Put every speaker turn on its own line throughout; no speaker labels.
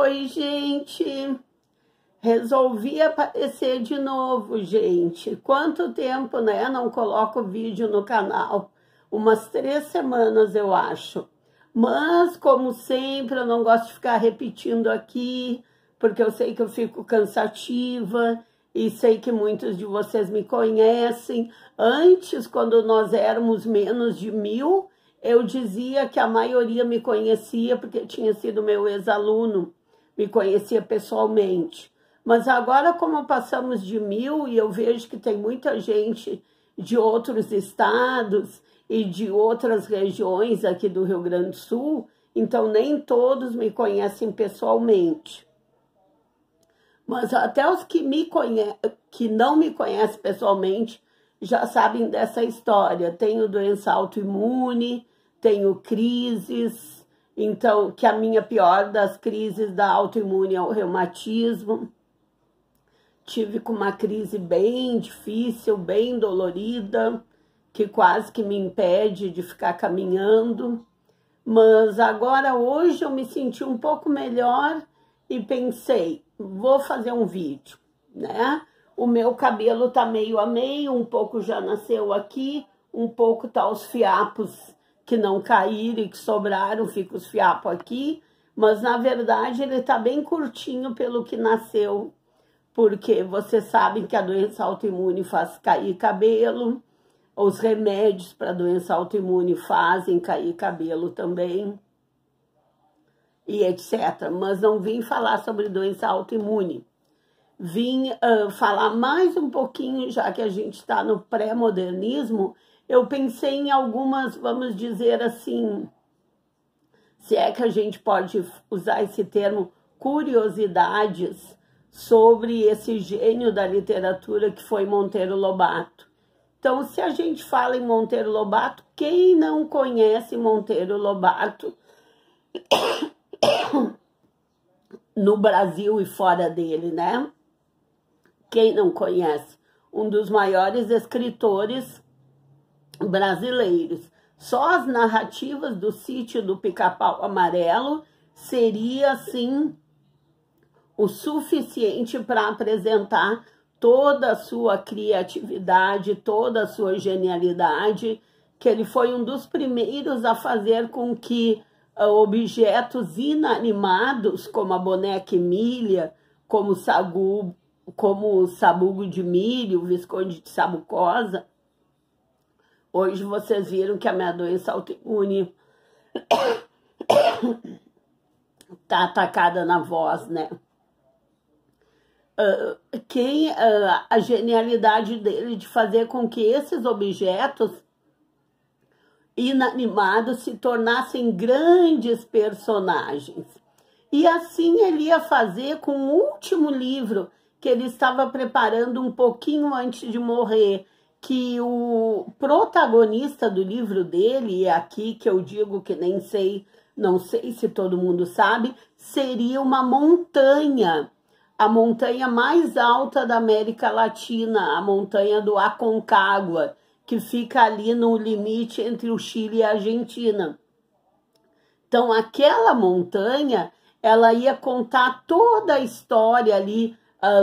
Oi, gente. Resolvi aparecer de novo, gente. Quanto tempo, né? Não coloco vídeo no canal. Umas 3 semanas, eu acho. Mas, como sempre, eu não gosto de ficar repetindo aqui, porque eu sei que eu fico cansativa e sei que muitos de vocês me conhecem. Antes, quando nós éramos menos de 1000, eu dizia que a maioria me conhecia porque tinha sido meu ex-aluno, me conhecia pessoalmente. Mas agora, como passamos de 1000 e eu vejo que tem muita gente de outros estados e de outras regiões aqui do Rio Grande do Sul, então nem todos me conhecem pessoalmente. Mas até os que não me conhecem pessoalmente já sabem dessa história. Tenho doença autoimune, tenho crises, então que a minha pior das crises da autoimune é o reumatismo. Tive com uma crise bem difícil, bem dolorida, que quase que me impede de ficar caminhando. Mas agora, hoje, eu me senti um pouco melhor e pensei, vou fazer um vídeo, né? O meu cabelo tá meio a meio, um pouco já nasceu aqui, um pouco tá os fiapos que não caíram e que sobraram, fica os fiapos aqui, mas na verdade ele tá bem curtinho pelo que nasceu, porque vocês sabem que a doença autoimune faz cair cabelo, os remédios para doença autoimune fazem cair cabelo também, e etc. Mas não vim falar sobre doença autoimune. Vim falar mais um pouquinho, já que a gente está no pré-modernismo, eu pensei em algumas, vamos dizer assim, se é que a gente pode usar esse termo, curiosidades sobre esse gênio da literatura que foi Monteiro Lobato. Então, se a gente fala em Monteiro Lobato, quem não conhece Monteiro Lobato no Brasil e fora dele, né? Quem não conhece? Um dos maiores escritores brasileiros. Só as narrativas do Sítio do Pica-Pau Amarelo seria, assim, o suficiente para apresentar toda a sua criatividade, toda a sua genialidade, que ele foi um dos primeiros a fazer com que objetos inanimados, como a boneca Emília, como o sabugo de milho, o Visconde de Sabucosa. Hoje vocês viram que a minha doença autoimune está atacada na voz, né? A genialidade dele de fazer com que esses objetos inanimados se tornassem grandes personagens. E assim ele ia fazer com o último livro que ele estava preparando um pouquinho antes de morrer, que o protagonista do livro dele, e aqui que eu digo que nem sei, não sei se todo mundo sabe, seria uma montanha, a montanha mais alta da América Latina, a montanha do Aconcagua, que fica ali no limite entre o Chile e a Argentina. Então, aquela montanha, ela ia contar toda a história ali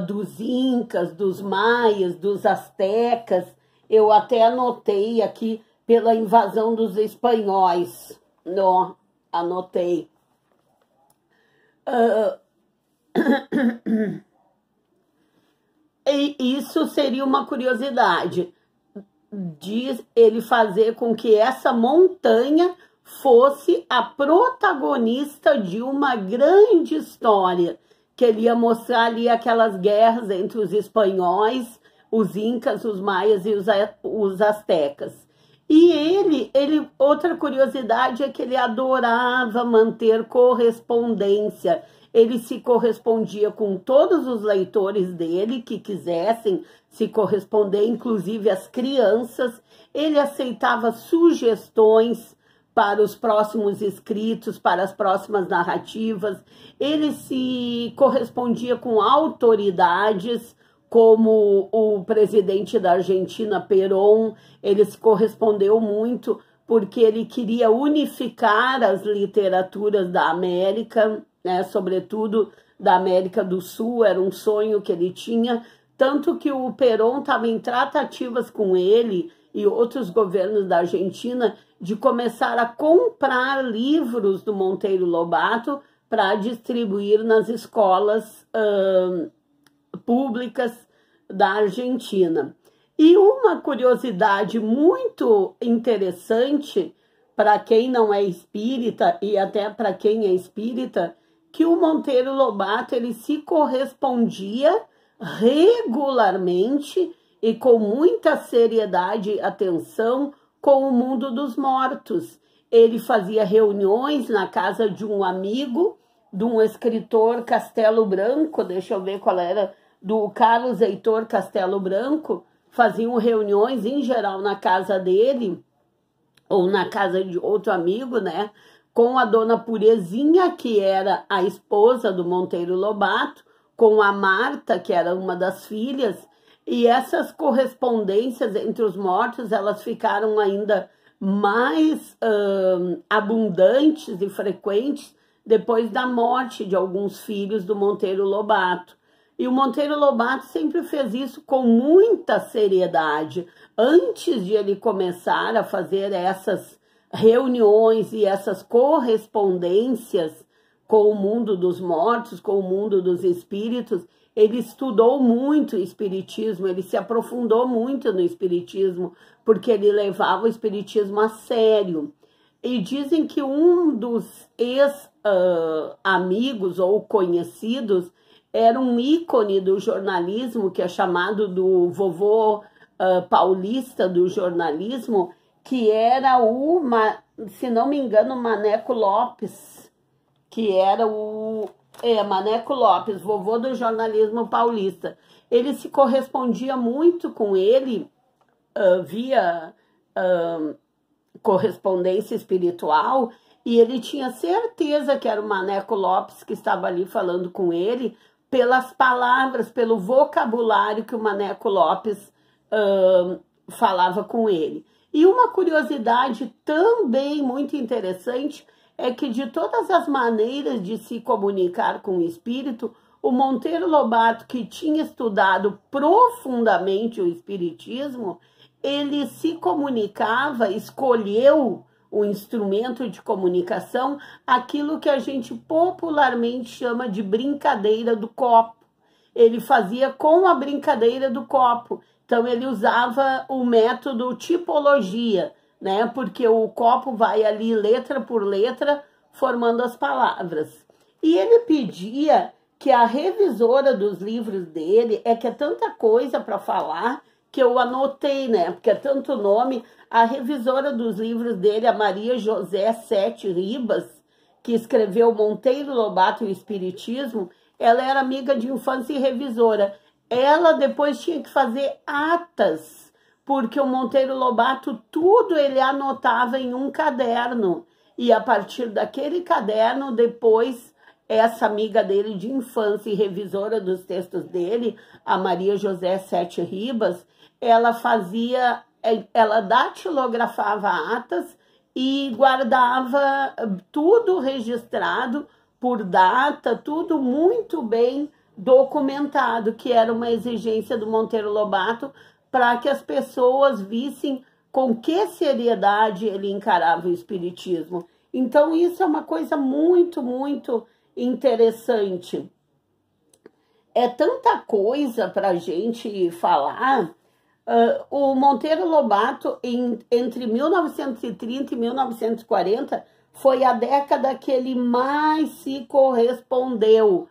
dos incas, dos maias, dos astecas. Eu até anotei aqui pela invasão dos espanhóis. Não, anotei. E isso seria uma curiosidade de ele fazer com que essa montanha fosse a protagonista de uma grande história, que ele ia mostrar ali aquelas guerras entre os espanhóis, os incas, os maias e os astecas. E outra curiosidade é que ele adorava manter correspondência. Ele se correspondia com todos os leitores dele que quisessem se corresponder, inclusive as crianças. Ele aceitava sugestões para os próximos escritos, para as próximas narrativas. Ele se correspondia com autoridades, como o presidente da Argentina, Perón. Ele se correspondeu muito porque ele queria unificar as literaturas da América. né, sobretudo da América do Sul, era um sonho que ele tinha, tanto que o Perón estava em tratativas com ele e outros governos da Argentina de começar a comprar livros do Monteiro Lobato para distribuir nas escolas públicas da Argentina. E uma curiosidade muito interessante para quem não é espírita e até para quem é espírita, que o Monteiro Lobato ele se correspondia regularmente e com muita seriedade e atenção com o mundo dos mortos. Ele fazia reuniões na casa de um amigo, de um escritor Castelo Branco, deixa eu ver qual era, do Carlos Heitor Castelo Branco, faziam reuniões em geral na casa dele, ou na casa de outro amigo, né, com a dona Purezinha, que era a esposa do Monteiro Lobato, com a Marta, que era uma das filhas, e essas correspondências entre os mortos, elas ficaram ainda mais abundantes e frequentes depois da morte de alguns filhos do Monteiro Lobato. E o Monteiro Lobato sempre fez isso com muita seriedade. Antes de ele começar a fazer essas reuniões e essas correspondências com o mundo dos mortos, com o mundo dos espíritos, ele estudou muito o espiritismo, ele se aprofundou muito no espiritismo, porque ele levava o espiritismo a sério. E dizem que um dos ex-amigos ou conhecidos era um ícone do jornalismo, que é chamado do vovô paulista do jornalismo, que era o, se não me engano, Maneco Lopes, que era o Maneco Lopes, vovô do jornalismo paulista. Ele se correspondia muito com ele via correspondência espiritual, e ele tinha certeza que era o Maneco Lopes que estava ali falando com ele, pelas palavras, pelo vocabulário que o Maneco Lopes falava com ele. E uma curiosidade também muito interessante é que de todas as maneiras de se comunicar com o espírito, o Monteiro Lobato, que tinha estudado profundamente o espiritismo, ele se comunicava, escolheu o instrumento de comunicação, aquilo que a gente popularmente chama de brincadeira do copo. Ele fazia com a brincadeira do copo. Então, ele usava o método tipologia, né? Porque o copo vai ali letra por letra, formando as palavras. E ele pedia que a revisora dos livros dele, que é tanta coisa para falar, que eu anotei, né? Porque é tanto nome. A revisora dos livros dele, a Maria José Sete Ribas, que escreveu Monteiro Lobato e o Espiritismo, ela era amiga de infância e revisora. Ela depois tinha que fazer atas, porque o Monteiro Lobato tudo ele anotava em um caderno. E a partir daquele caderno, depois, essa amiga dele de infância e revisora dos textos dele, a Maria José Sete Ribas, ela datilografava atas e guardava tudo registrado por data, tudo muito bem documentado, que era uma exigência do Monteiro Lobato para que as pessoas vissem com que seriedade ele encarava o espiritismo. Então isso é uma coisa muito, muito interessante. É tanta coisa para a gente falar. O Monteiro Lobato, entre 1930 e 1940, foi a década que ele mais se correspondeu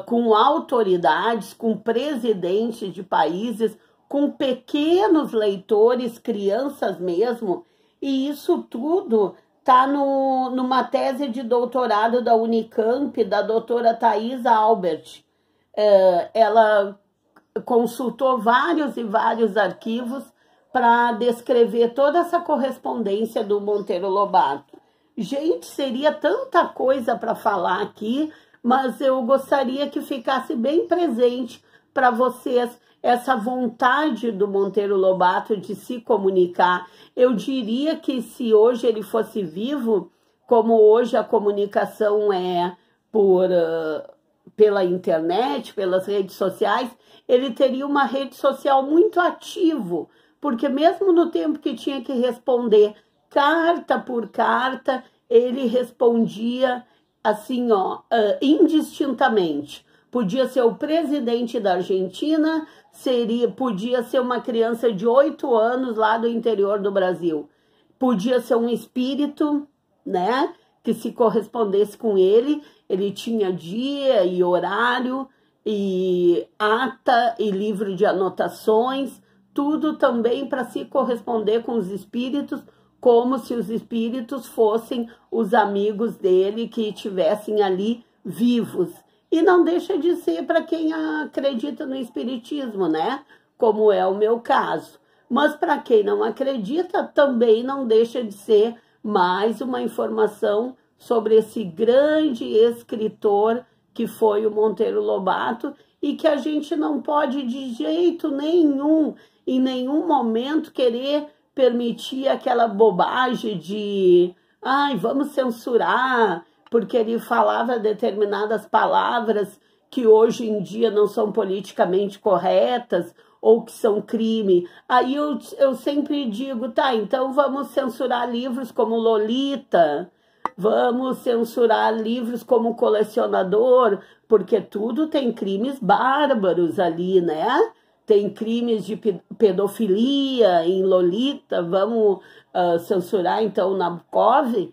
com autoridades, com presidentes de países, com pequenos leitores, crianças mesmo, e isso tudo está numa tese de doutorado da Unicamp, da doutora Thaisa Albert. Ela consultou vários e vários arquivos para descrever toda essa correspondência do Monteiro Lobato. Gente, seria tanta coisa para falar aqui, mas eu gostaria que ficasse bem presente para vocês essa vontade do Monteiro Lobato de se comunicar. Eu diria que se hoje ele fosse vivo, como hoje a comunicação é pela internet, pelas redes sociais, ele teria uma rede social muito ativo, porque mesmo no tempo que tinha que responder carta por carta, ele respondia assim, ó, indistintamente. Podia ser o presidente da Argentina, podia ser uma criança de 8 anos lá do interior do Brasil. Podia ser um espírito, né, que se correspondesse com ele. Ele tinha dia e horário, e ata e livro de anotações, tudo também para se corresponder com os espíritos, como se os espíritos fossem os amigos dele que estivessem ali vivos. E não deixa de ser para quem acredita no espiritismo, né? Como é o meu caso. Mas para quem não acredita, também não deixa de ser mais uma informação sobre esse grande escritor que foi o Monteiro Lobato, e que a gente não pode de jeito nenhum, em nenhum momento, querer permitir aquela bobagem de vamos censurar, porque ele falava determinadas palavras que hoje em dia não são politicamente corretas ou que são crime. Aí eu sempre digo, tá, então vamos censurar livros como Lolita, vamos censurar livros como Colecionador, porque tudo tem crimes bárbaros ali, né? Tem crimes de pedofilia em Lolita, vamos censurar então Nabokov.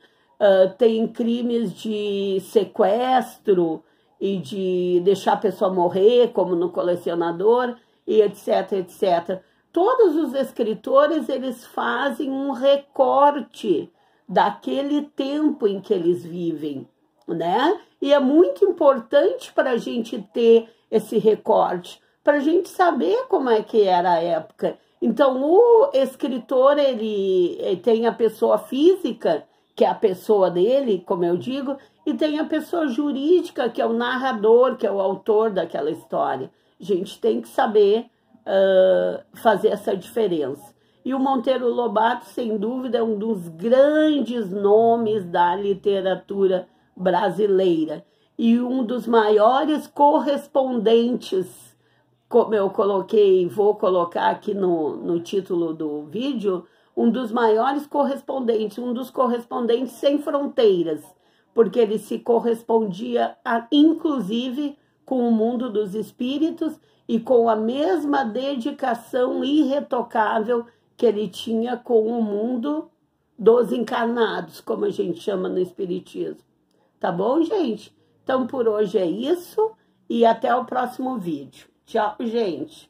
Tem crimes de sequestro e de deixar a pessoa morrer, como no Colecionador, e etc, etc. Todos os escritores, eles fazem um recorte daquele tempo em que eles vivem, né? E é muito importante para a gente ter esse recorte, para a gente saber como é que era a época. Então, o escritor, ele tem a pessoa física, que é a pessoa dele, como eu digo, e tem a pessoa jurídica, que é o narrador, que é o autor daquela história. A gente tem que saber fazer essa diferença. E o Monteiro Lobato, sem dúvida, é um dos grandes nomes da literatura brasileira e um dos maiores correspondentes, como eu coloquei, vou colocar aqui no título do vídeo, um dos maiores correspondentes, um dos correspondentes sem fronteiras, porque ele se correspondia, inclusive, com o mundo dos espíritos e com a mesma dedicação irretocável que ele tinha com o mundo dos encarnados, como a gente chama no espiritismo. Tá bom, gente? Então, por hoje é isso e até o próximo vídeo. Tchau, gente!